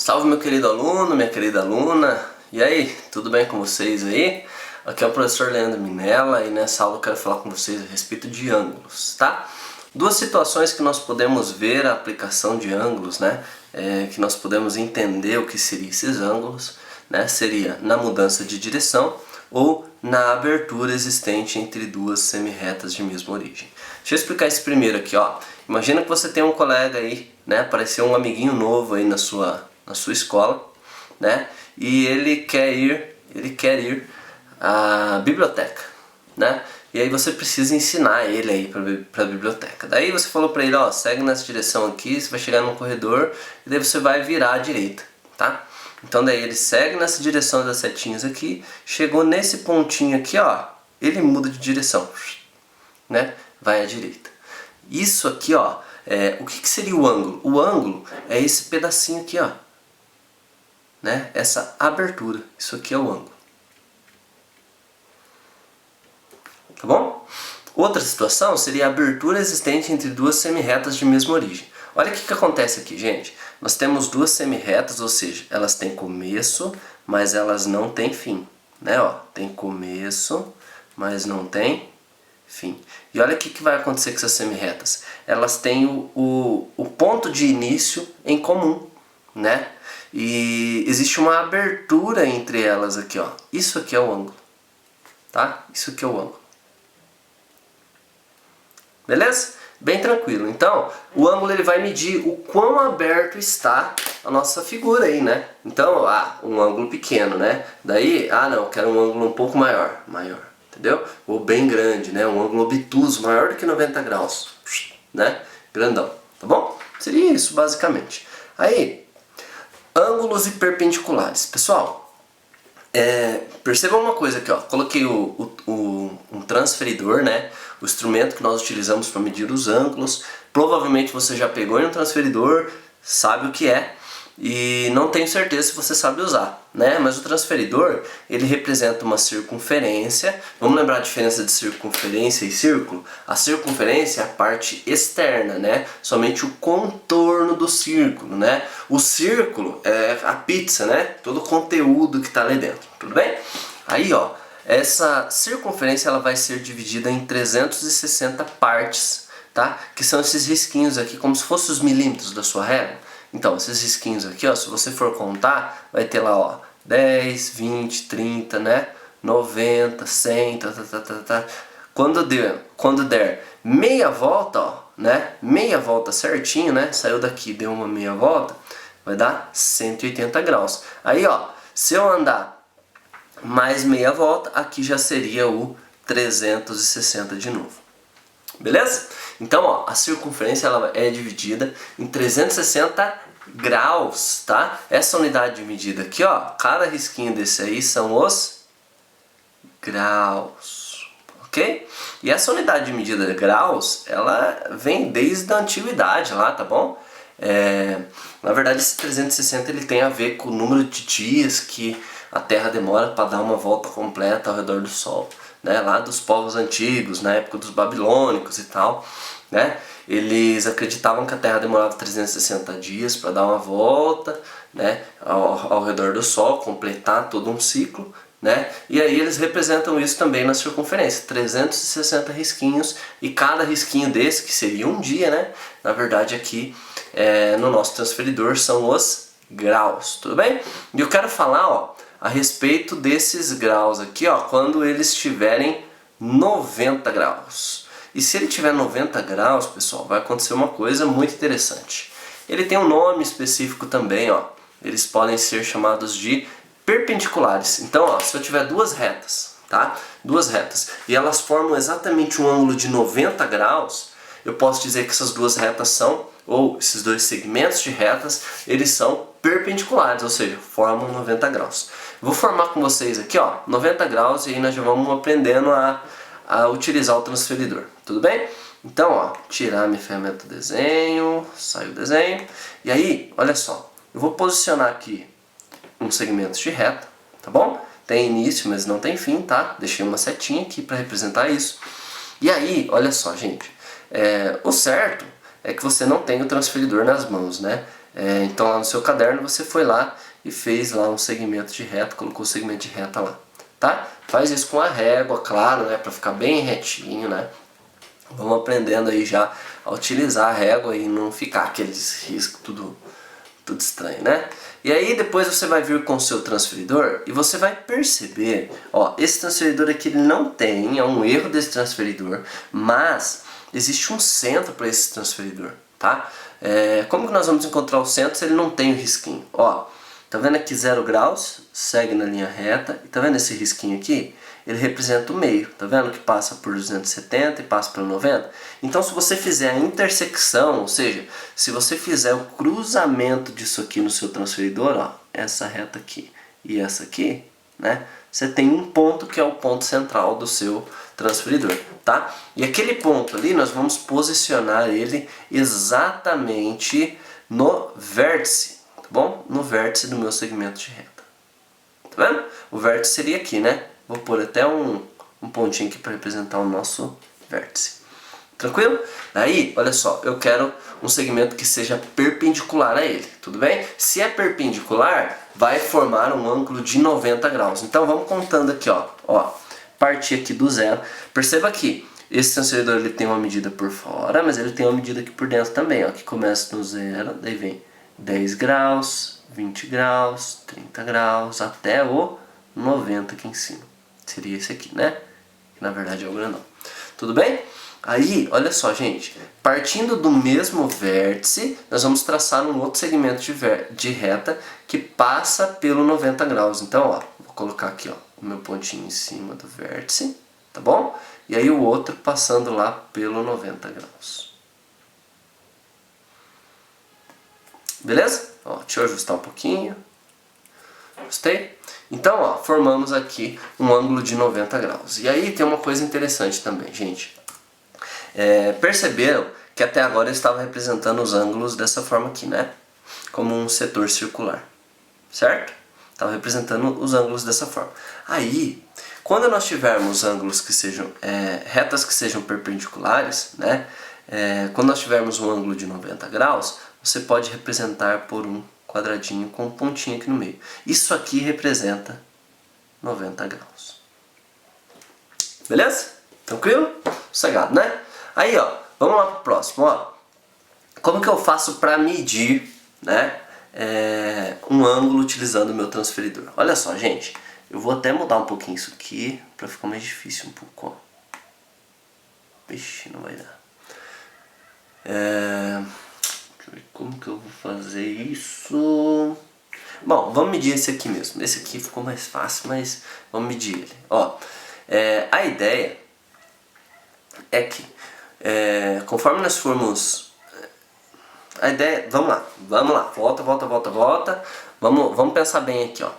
Salve meu querido aluno, minha querida aluna. E aí, tudo bem com vocês aí? Aqui é o professor Leandro Minella e nessa aula eu quero falar com vocês a respeito de ângulos, tá? Duas situações que nós podemos ver a aplicação de ângulos, né? Que nós podemos entender o que seriam esses ângulos, né? Seria na mudança de direção ou na abertura existente entre duas semirretas de mesma origem. Deixa eu explicar esse primeiro aqui, ó. Imagina que você tem um colega aí, né? Apareceu um amiguinho novo aí na sua escola, né? E ele quer ir à biblioteca, né? E aí você precisa ensinar ele aí para a biblioteca. Daí você falou para ele, ó, segue nessa direção aqui, você vai chegar num corredor e daí você vai virar à direita, tá? Então daí ele segue nessa direção das setinhas aqui, chegou nesse pontinho aqui, ó, ele muda de direção, né? Vai à direita. Isso aqui, ó, o que seria o ângulo? O ângulo é esse pedacinho aqui, ó, né? Essa abertura. Isso aqui é o ângulo. Tá bom? Outra situação seria a abertura existente entre duas semirretas de mesma origem. Olha o que acontece aqui, gente. Nós temos duas semirretas, ou seja, elas têm começo, mas elas não têm fim, né? Ó, tem começo, mas não tem fim. E olha o que vai acontecer com essas semirretas. Elas têm o ponto de início em comum, né? E existe uma abertura entre elas aqui, ó. Isso aqui é o ângulo, tá? Isso aqui é o ângulo. Beleza? Bem tranquilo. Então, o ângulo ele vai medir o quão aberto está a nossa figura aí, né? Então, um ângulo pequeno, né? Daí, não, eu quero um ângulo um pouco maior, entendeu? Ou bem grande, né? Um ângulo obtuso, maior do que 90 graus, né? Grandão, tá bom? Seria isso, basicamente. Aí, ângulos e perpendiculares. Pessoal, percebam uma coisa aqui, ó. Coloquei um transferidor, né? O instrumento que nós utilizamos para medir os ângulos. Provavelmente você já pegou em um transferidor, sabe o que é, e não tenho certeza se você sabe usar, né? Mas o transferidor, ele representa uma circunferência. Vamos lembrar a diferença de circunferência e círculo? A circunferência é a parte externa, né? Somente o contorno do círculo, né? O círculo é a pizza, né? Todo o conteúdo que está ali dentro, tudo bem? Aí, ó, essa circunferência ela vai ser dividida em 360 partes, tá? Que são esses risquinhos aqui, como se fossem os milímetros da sua régua. Então, esses risquinhos aqui, ó, se você for contar, vai ter lá, ó, 10, 20, 30, né? 90, 100, tá. Quando der meia volta, ó, né? Meia volta certinho, né? Saiu daqui, deu uma meia volta, vai dar 180 graus. Aí, ó, se eu andar mais meia volta, aqui já seria o 360 de novo. Beleza? Então, ó, a circunferência ela é dividida em 360 graus, tá? Essa unidade de medida aqui, ó, cada risquinho desse aí são os graus, ok? E essa unidade de medida de graus, ela vem desde a antiguidade lá, tá bom? Na verdade, esse 360 ele tem a ver com o número de dias que a Terra demora para dar uma volta completa ao redor do Sol, né? Lá dos povos antigos, na época dos babilônicos e tal, né? Eles acreditavam que a Terra demorava 360 dias para dar uma volta, né? Ao redor do Sol, completar todo um ciclo, né? E aí eles representam isso também na circunferência, 360 risquinhos, e cada risquinho desse, que seria um dia, né? Na verdade aqui no nosso transferidor são os graus, tudo bem? E eu quero falar, ó, a respeito desses graus aqui, ó, quando eles estiverem 90 graus. E se ele tiver 90 graus, pessoal, vai acontecer uma coisa muito interessante. Ele tem um nome específico também, ó. Eles podem ser chamados de perpendiculares. Então, ó, se eu tiver duas retas, tá? Duas retas, e elas formam exatamente um ângulo de 90 graus, eu posso dizer que essas duas retas são, ou esses dois segmentos de retas, eles são perpendiculares, ou seja, formam 90 graus. Vou formar com vocês aqui, ó, 90 graus, e aí nós já vamos aprendendo a utilizar o transferidor, tudo bem? Então, ó, tirar minha ferramenta do desenho, sai o desenho, e aí, olha só, eu vou posicionar aqui um segmento de reta, tá bom? Tem início, mas não tem fim, tá? Deixei uma setinha aqui para representar isso. E aí, olha só, gente, o certo é que você não tenha o transferidor nas mãos, né? Então lá no seu caderno você foi lá e fez lá um segmento de reta, colocou o segmento de reta lá, tá? Faz isso com a régua, claro, né, para ficar bem retinho, né? Vamos aprendendo aí já a utilizar a régua e não ficar aqueles riscos tudo estranho, né? E aí depois você vai vir com o seu transferidor e você vai perceber, ó, esse transferidor aqui ele não tem, é um erro desse transferidor, mas existe um centro para esse transferidor, tá? Como que nós vamos encontrar o centro se ele não tem o risquinho? Ó, tá vendo aqui 0 graus, segue na linha reta, e tá vendo esse risquinho aqui? Ele representa o meio, tá vendo que passa por 270 e passa pelo 90? Então se você fizer a intersecção, ou seja, se você fizer o cruzamento disso aqui no seu transferidor, ó, essa reta aqui e essa aqui, né? Você tem um ponto que é o ponto central do seu transferidor, tá? E aquele ponto ali nós vamos posicionar ele exatamente no vértice, tá bom? No vértice do meu segmento de reta. Tá vendo? O vértice seria aqui, né? Vou pôr até um pontinho aqui para representar o nosso vértice. Tranquilo? Aí, olha só, eu quero um segmento que seja perpendicular a ele, tudo bem? Se é perpendicular, vai formar um ângulo de 90 graus. Então vamos contando aqui, ó, partir aqui do zero. Perceba que esse transferidor ele tem uma medida por fora, mas ele tem uma medida aqui por dentro também, ó, que começa no zero, daí vem 10 graus, 20 graus, 30 graus, até o 90 aqui em cima. Seria esse aqui, né? Que na verdade é o grandão. Tudo bem? Aí, olha só, gente. Partindo do mesmo vértice, nós vamos traçar um outro segmento de reta que passa pelo 90 graus. Então, ó, vou colocar aqui, ó, o meu pontinho em cima do vértice, tá bom? E aí o outro passando lá pelo 90 graus. Beleza? Ó, deixa eu ajustar um pouquinho. Gostei? Então, ó, formamos aqui um ângulo de 90 graus. E aí tem uma coisa interessante também, gente. Perceberam que até agora eu estava representando os ângulos dessa forma aqui, né? Como um setor circular, certo? Estava representando os ângulos dessa forma. Aí, quando nós tivermos ângulos que sejam, retas que sejam perpendiculares, né? Quando nós tivermos um ângulo de 90 graus, você pode representar por um quadradinho com um pontinho aqui no meio. Isso aqui representa 90 graus. Beleza? Tranquilo? Sossegado, né? Aí, ó, vamos lá pro próximo, ó. Como que eu faço para medir, né, um ângulo utilizando o meu transferidor? Olha só, gente. Eu vou até mudar um pouquinho isso aqui para ficar mais difícil um pouco, ó. Vixe, não vai dar. Como que eu vou fazer isso? Bom, vamos medir esse aqui mesmo. Esse aqui ficou mais fácil, mas vamos medir ele. Ó, a ideia é que, conforme nós formos... A ideia... Vamos lá. Volta. Vamos pensar bem aqui, ó.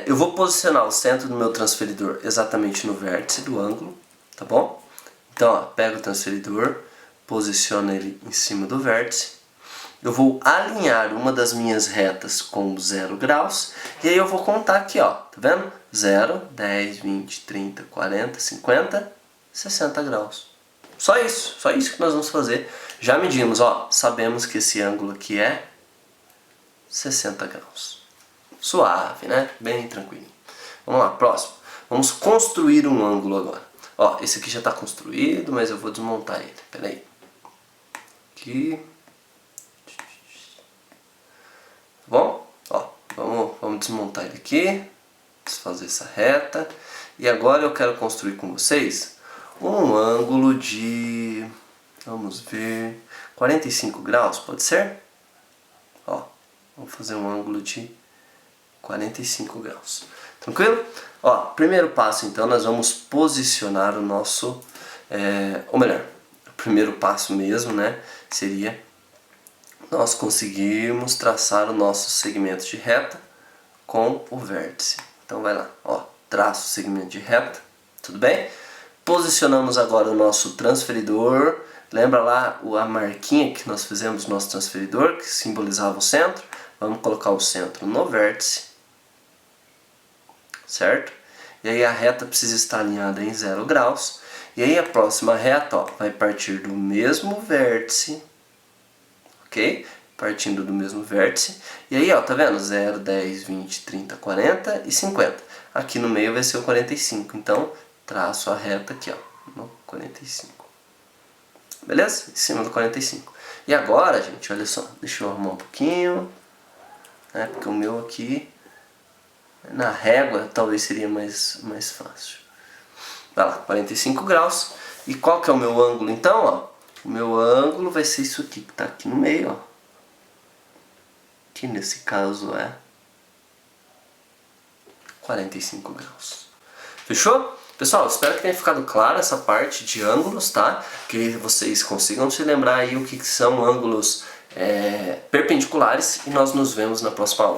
Eu vou posicionar o centro do meu transferidor exatamente no vértice do ângulo, tá bom? Então, ó, pego o transferidor, posiciono ele em cima do vértice. Eu vou alinhar uma das minhas retas com 0 graus. E aí eu vou contar aqui, ó. Tá vendo? 0, 10, 20, 30, 40, 50, 60 graus. Só isso que nós vamos fazer. Já medimos, ó. Sabemos que esse ângulo aqui é 60 graus. Suave, né? Bem tranquilinho. Vamos lá, próximo. Vamos construir um ângulo agora. Ó, esse aqui já está construído, mas eu vou desmontar ele. Pera aí. Aqui. Bom, ó, vamos desmontar ele aqui, desfazer essa reta, e agora eu quero construir com vocês um ângulo de, vamos ver, 45 graus, pode ser? Ó, vamos fazer um ângulo de 45 graus, tranquilo? Ó, primeiro passo então, nós vamos posicionar o nosso, ou melhor, o primeiro passo mesmo, né, seria nós conseguimos traçar o nosso segmento de reta com o vértice. Então vai lá, ó, traço o segmento de reta, tudo bem? Posicionamos agora o nosso transferidor. Lembra lá a marquinha que nós fizemos no nosso transferidor, que simbolizava o centro? Vamos colocar o centro no vértice, certo? E aí a reta precisa estar alinhada em 0 graus. E aí a próxima reta, ó, vai partir do mesmo vértice, ok? partindo do mesmo vértice. E aí, ó, tá vendo? 0, 10, 20, 30, 40 e 50. Aqui no meio vai ser o 45. Então, traço a reta aqui, ó, no 45. Beleza? Em cima do 45. E agora, gente, olha só. Deixa eu arrumar um pouquinho. Né, porque o meu aqui, na régua, talvez seria mais fácil. Vai lá, 45 graus. E qual que é o meu ângulo, então, ó? O meu ângulo vai ser isso aqui, que tá aqui no meio, ó. Que nesse caso é 45 graus. Fechou? Pessoal, espero que tenha ficado claro essa parte de ângulos, tá? Que vocês consigam se lembrar aí o que são ângulos perpendiculares. E nós nos vemos na próxima aula.